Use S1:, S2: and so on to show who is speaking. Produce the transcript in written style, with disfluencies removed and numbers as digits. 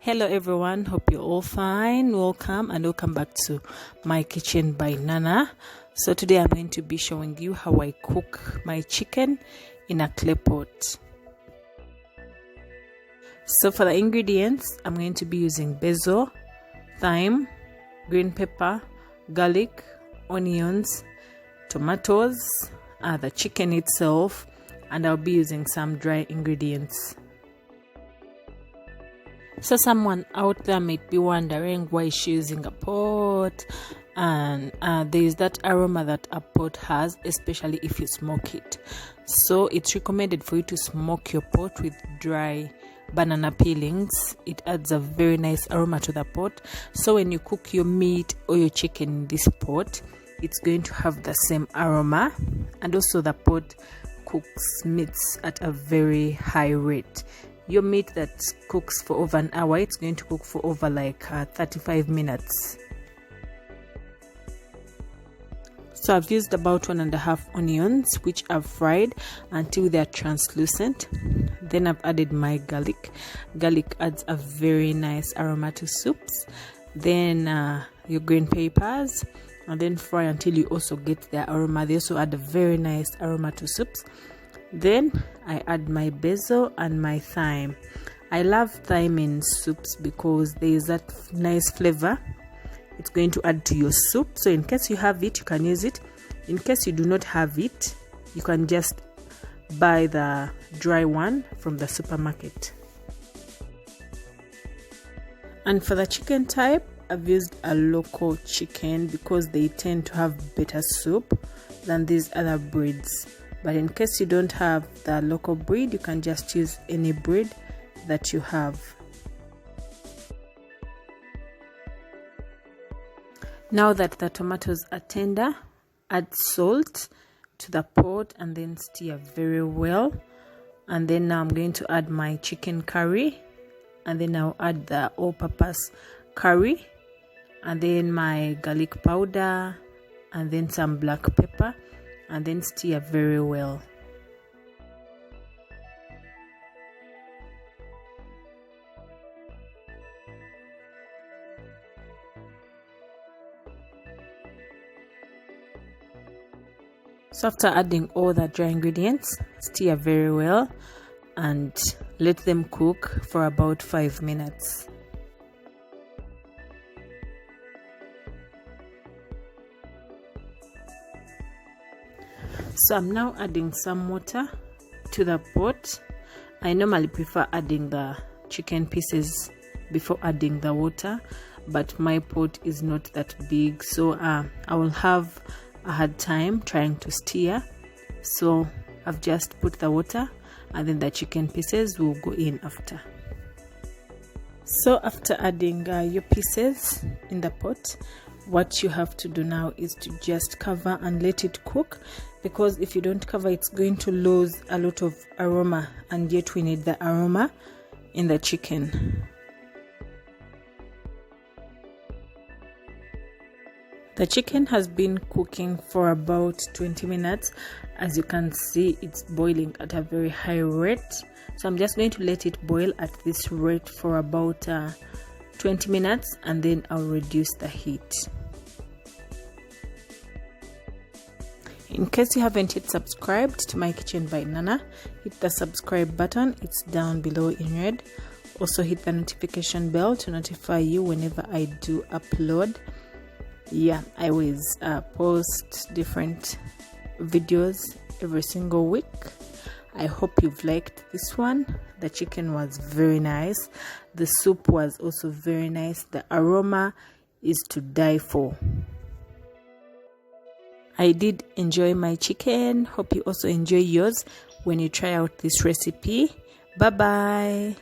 S1: Hello everyone, hope you're all fine. Welcome back to my kitchen by Nana. So today I'm going to be showing you how I cook my chicken in a clay pot. So for the ingredients, I'm going to be using basil, thyme, green pepper, garlic, onions, tomatoes, the chicken itself, and I'll be using some dry ingredients. So someone out there might be wondering why she's using a pot, and there is that aroma that a pot has, especially if you smoke it. So it's recommended for you to smoke your pot with dry banana peelings. It adds a very nice aroma to the pot. So when you cook your meat or your chicken in this pot, it's going to have the same aroma, and also the pot cooks meats at a very high rate. Your meat that cooks for over an hour, it's going to cook for over like 35 minutes. So I've used about 1.5 onions, which I've fried until they're translucent. Then I've added my garlic. Garlic adds a very nice aroma to soups. Then your green peppers, and then fry until you also get the aroma. They also add a very nice aroma to soups. Then I add my basil and my thyme. I love thyme in soups because there is that nice flavor it's going to add to your soup. So in case you have it, you can use it. In case you do not have it, you can just buy the dry one from the supermarket. And for the chicken type, I've used a local chicken because they tend to have better soup than these other breeds. But in case you don't have the local breed, you can just use any breed that you have. Now that the tomatoes are tender, add salt to the pot and then stir very well. And then now I'm going to add my chicken curry, and then I'll add the all-purpose curry, and then my garlic powder, and then some black pepper, and then stir very well. So after adding all the dry ingredients, stir very well and let them cook for about 5 minutes. So I'm now adding some water to the pot. I normally prefer adding the chicken pieces before adding the water, but my pot is not that big, so I will have a hard time trying to stir. So I've just put the water, and then the chicken pieces will go in after. So after adding your pieces in the pot, what you have to do now is to just cover and let it cook, because if you don't cover, it's going to lose a lot of aroma, and yet we need the aroma in the chicken. The chicken has been cooking for about 20 minutes. As you can see, it's boiling at a very high rate. So I'm just going to let it boil at this rate for about 20 minutes, and then I'll reduce the heat. In case you haven't yet subscribed to my kitchen by Nana, hit the subscribe button, it's down below in red. Also hit the notification bell to notify you whenever I do upload. I always post different videos every single week. I hope you've liked this one. The chicken was very nice. The soup was also very nice. The aroma is to die for. I did enjoy my chicken. Hope you also enjoy yours when you try out this recipe. Bye bye.